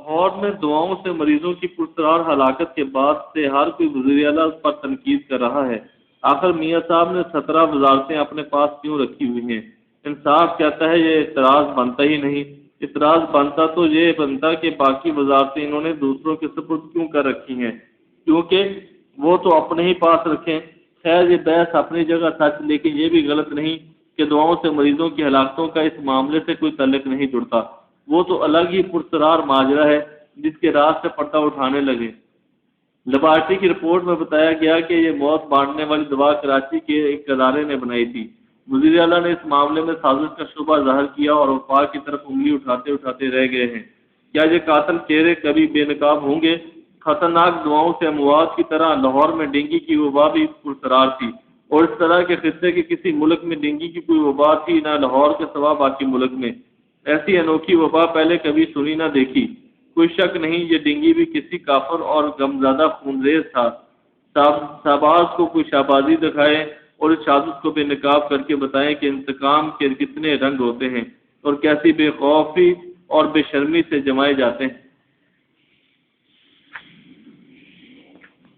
لاہور میں دعاؤں سے مریضوں کی پرسرار ہلاکت کے بعد سے ہر کوئی وزیر اعلیٰ پر تنقید کر رہا ہے۔ آخر میاں صاحب نے 17 وزارتیں اپنے پاس کیوں رکھی ہوئی ہیں؟ انصاف کہتا ہے یہ اعتراض بنتا ہی نہیں۔ اعتراض بنتا تو یہ بنتا کہ باقی وزارتیں انہوں نے دوسروں کے سپرد کیوں کر رکھی ہیں، کیونکہ وہ تو اپنے ہی پاس رکھیں۔ خیر، یہ بحث اپنی جگہ سچ، لیکن یہ بھی غلط نہیں کہ دعاؤں سے مریضوں کی ہلاکتوں کا اس معاملے سے کوئی تعلق نہیں جڑتا۔ وہ تو الگ ہی پرسرار ماجرا ہے جس کے راز سے پردہ اٹھانے لگے۔ لیبارٹری کی رپورٹ میں بتایا گیا کہ یہ موت بانٹنے والی دوا کراچی کے ایک ادارے نے بنائی تھی۔ وزیر اعلیٰ نے اس معاملے میں سازش کا شبہ ظاہر کیا اور وفاق کی طرف انگلی اٹھاتے اٹھاتے رہ گئے ہیں۔ کیا یہ قاتل چہرے کبھی بے نقاب ہوں گے؟ خطرناک دواؤں سے اموات کی طرح لاہور میں ڈینگی کی وبا بھی پرسرار تھی، اور اس طرح کے خطے کے کسی ملک میں ڈینگی کی کوئی وبا تھی نہ لاہور کے سوا باقی ملک میں۔ ایسی انوکھی وبا پہلے کبھی سنی نہ دیکھی۔ کوئی شک نہیں یہ ڈینگی بھی کسی کافر اور غمزدہ خونریز تھا۔ شہباز کو کوئی شہبازی دکھائے اور اس شہادت کو بے نقاب کر کے بتائیں کہ انتقام کے کتنے رنگ ہوتے ہیں اور کیسی بے خوفی اور بے شرمی سے جمائے جاتے ہیں۔